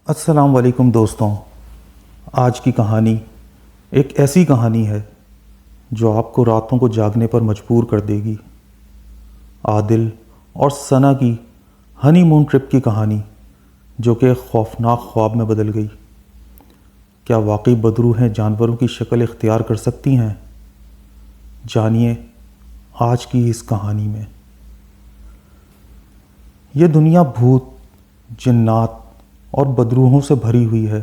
السلام علیکم دوستوں، آج کی کہانی ایک ایسی کہانی ہے جو آپ کو راتوں کو جاگنے پر مجبور کر دے گی۔ عادل اور ثنا کی ہنی مون ٹرپ کی کہانی جو کہ ایک خوفناک خواب میں بدل گئی۔ کیا واقعی بدروحیں جانوروں کی شکل اختیار کر سکتی ہیں؟ جانیے آج کی اس کہانی میں۔ یہ دنیا بھوت، جنات اور بدروحوں سے بھری ہوئی ہے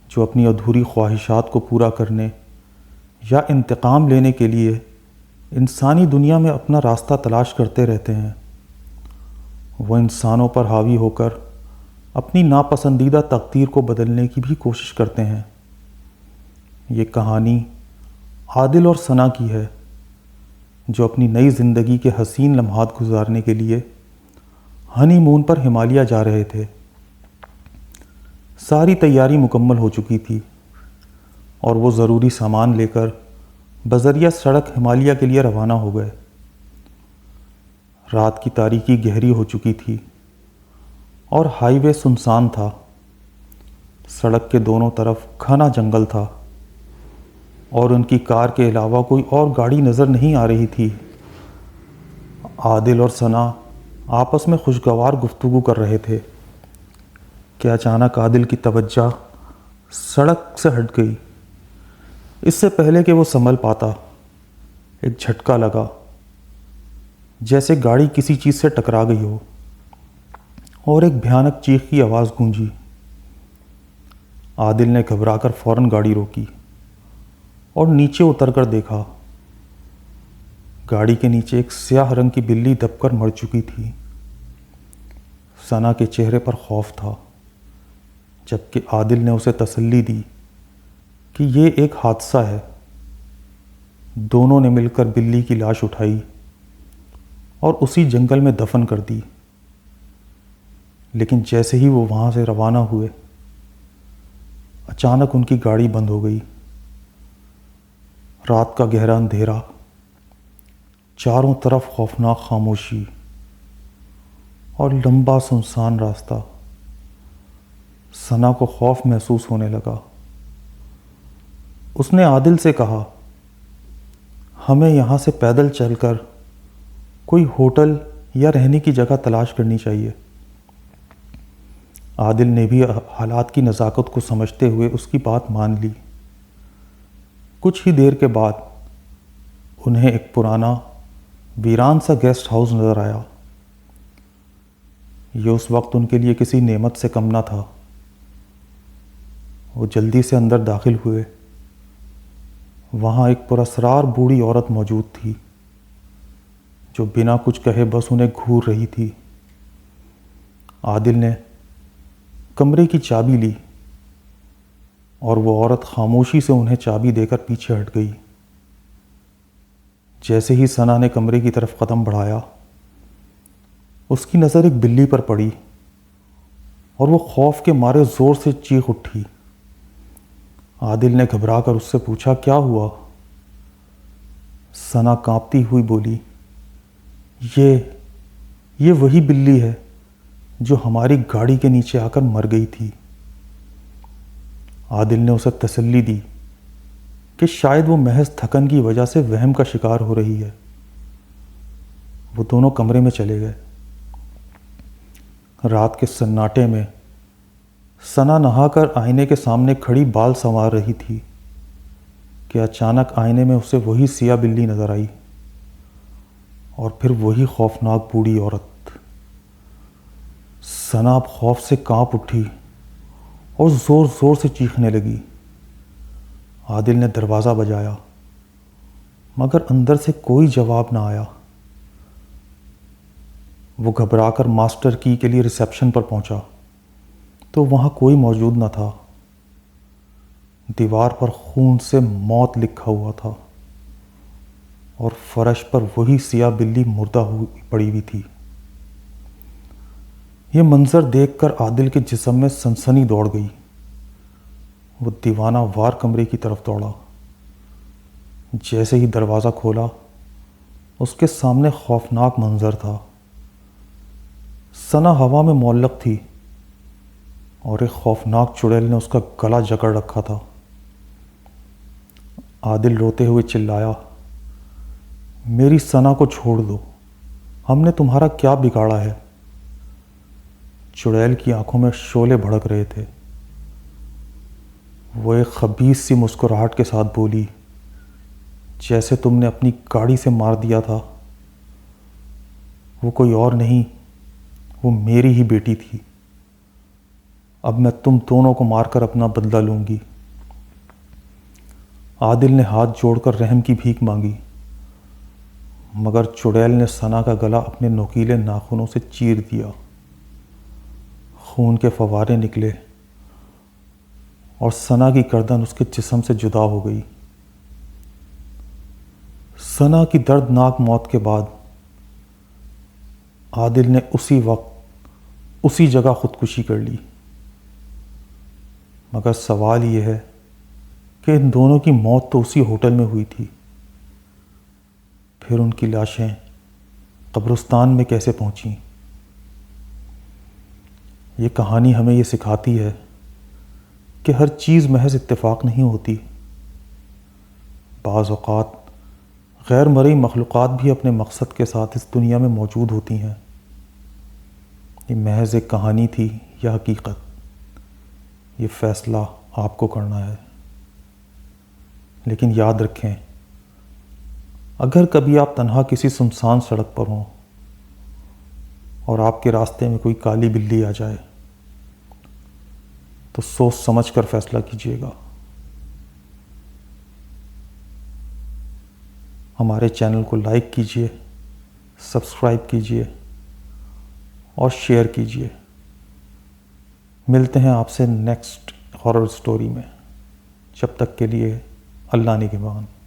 جو اپنی ادھوری خواہشات کو پورا کرنے یا انتقام لینے کے لیے انسانی دنیا میں اپنا راستہ تلاش کرتے رہتے ہیں۔ وہ انسانوں پر حاوی ہو کر اپنی ناپسندیدہ تقدیر کو بدلنے کی بھی کوشش کرتے ہیں۔ یہ کہانی عادل اور ثنا کی ہے جو اپنی نئی زندگی کے حسین لمحات گزارنے کے لیے ہنی مون پر ہمالیہ جا رہے تھے۔ ساری تیاری مکمل ہو چکی تھی اور وہ ضروری سامان لے کر بذریعہ سڑک ہمالیہ کے لیے روانہ ہو گئے۔ رات کی تاریکی گہری ہو چکی تھی اور ہائی وے سنسان تھا۔ سڑک کے دونوں طرف گھنا جنگل تھا اور ان کی کار کے علاوہ کوئی اور گاڑی نظر نہیں آ رہی تھی۔ عادل اور ثنا آپس میں خوشگوار گفتگو کر رہے تھے کہ اچانک عادل کی توجہ سڑک سے ہٹ گئی۔ اس سے پہلے کہ وہ سنبھل پاتا، ایک جھٹکا لگا، جیسے گاڑی کسی چیز سے ٹکرا گئی ہو، اور ایک بھیانک چیخ کی آواز گونجی۔ عادل نے گھبرا کر فوراً گاڑی روکی اور نیچے اتر کر دیکھا۔ گاڑی کے نیچے ایک سیاہ رنگ کی بلی دب کر مر چکی تھی۔ ثنا کے چہرے پر خوف تھا، جبکہ عادل نے اسے تسلی دی کہ یہ ایک حادثہ ہے۔ دونوں نے مل کر بلی کی لاش اٹھائی اور اسی جنگل میں دفن کر دی۔ لیکن جیسے ہی وہ وہاں سے روانہ ہوئے، اچانک ان کی گاڑی بند ہو گئی۔ رات کا گہرا اندھیرا، چاروں طرف خوفناک خاموشی اور لمبا سنسان راستہ۔ ثنا کو خوف محسوس ہونے لگا۔ اس نے عادل سے کہا، ہمیں یہاں سے پیدل چل کر کوئی ہوٹل یا رہنے کی جگہ تلاش کرنی چاہیے۔ عادل نے بھی حالات کی نزاکت کو سمجھتے ہوئے اس کی بات مان لی۔ کچھ ہی دیر کے بعد انہیں ایک پرانا ویران سا گیسٹ ہاؤس نظر آیا۔ یہ اس وقت ان کے لیے کسی نعمت سے کم نہ تھا۔ وہ جلدی سے اندر داخل ہوئے۔ وہاں ایک پراسرار بوڑھی عورت موجود تھی جو بنا کچھ کہے بس انہیں گھور رہی تھی۔ عادل نے کمرے کی چابی لی اور وہ عورت خاموشی سے انہیں چابی دے کر پیچھے ہٹ گئی۔ جیسے ہی ثنا نے کمرے کی طرف قدم بڑھایا، اس کی نظر ایک بلی پر پڑی اور وہ خوف کے مارے زور سے چیخ اٹھی۔ عادل نے گھبرا کر اس سے پوچھا، کیا ہوا؟ ثنا کانپتی ہوئی بولی، یہ وہی بلی ہے جو ہماری گاڑی کے نیچے آ کر مر گئی تھی۔ عادل نے اسے تسلی دی کہ شاید وہ محض تھکن کی وجہ سے وہم کا شکار ہو رہی ہے۔ وہ دونوں کمرے میں چلے گئے۔ رات کے سناٹے میں ثنا نہا کر آئینے کے سامنے کھڑی بال سنوار رہی تھی کہ اچانک آئینے میں اسے وہی سیاہ بلی نظر آئی اور پھر وہی خوفناک بوڑھی عورت۔ ثنا اب خوف سے کانپ اٹھی اور زور زور سے چیخنے لگی۔ عادل نے دروازہ بجایا مگر اندر سے کوئی جواب نہ آیا۔ وہ گھبرا کر ماسٹر کی کے لیے ریسیپشن پر پہنچا تو وہاں کوئی موجود نہ تھا۔ دیوار پر خون سے موت لکھا ہوا تھا اور فرش پر وہی سیاہ بلی مردہ ہوئی پڑی ہوئی تھی۔ یہ منظر دیکھ کر عادل کے جسم میں سنسنی دوڑ گئی۔ وہ دیوانہ وار کمرے کی طرف دوڑا۔ جیسے ہی دروازہ کھولا، اس کے سامنے خوفناک منظر تھا۔ ثنا ہوا میں معلق تھی اور ایک خوفناک چڑیل نے اس کا گلا جکڑ رکھا تھا۔ عادل روتے ہوئے چلایا، میری ثنا کو چھوڑ دو، ہم نے تمہارا کیا بگاڑا ہے؟ چڑیل کی آنکھوں میں شعلے بھڑک رہے تھے۔ وہ ایک خبیث سی مسکراہٹ کے ساتھ بولی، جیسے تم نے اپنی گاڑی سے مار دیا تھا۔ وہ کوئی اور نہیں، وہ میری ہی بیٹی تھی۔ اب میں تم دونوں کو مار کر اپنا بدلہ لوں گی۔ عادل نے ہاتھ جوڑ کر رحم کی بھیک مانگی، مگر چڑیل نے ثنا کا گلا اپنے نوکیلے ناخنوں سے چیر دیا۔ خون کے فوارے نکلے اور ثنا کی گردن اس کے جسم سے جدا ہو گئی۔ ثنا کی دردناک موت کے بعد عادل نے اسی وقت اسی جگہ خودکشی کر لی۔ مگر سوال یہ ہے کہ ان دونوں کی موت تو اسی ہوٹل میں ہوئی تھی، پھر ان کی لاشیں قبرستان میں کیسے پہنچیں؟ یہ کہانی ہمیں یہ سکھاتی ہے کہ ہر چیز محض اتفاق نہیں ہوتی۔ بعض اوقات غیر مرئی مخلوقات بھی اپنے مقصد کے ساتھ اس دنیا میں موجود ہوتی ہیں۔ یہ محض ایک کہانی تھی یا حقیقت، یہ فیصلہ آپ کو کرنا ہے۔ لیکن یاد رکھیں، اگر کبھی آپ تنہا کسی سنسان سڑک پر ہوں اور آپ کے راستے میں کوئی کالی بلی آ جائے تو سوچ سمجھ کر فیصلہ کیجیے گا۔ ہمارے چینل کو لائک کیجیے، سبسکرائب کیجیے اور شیئر کیجیے۔ ملتے ہیں آپ سے نیکسٹ ہارر سٹوری میں۔ جب تک کے لیے اللہ نگہبان۔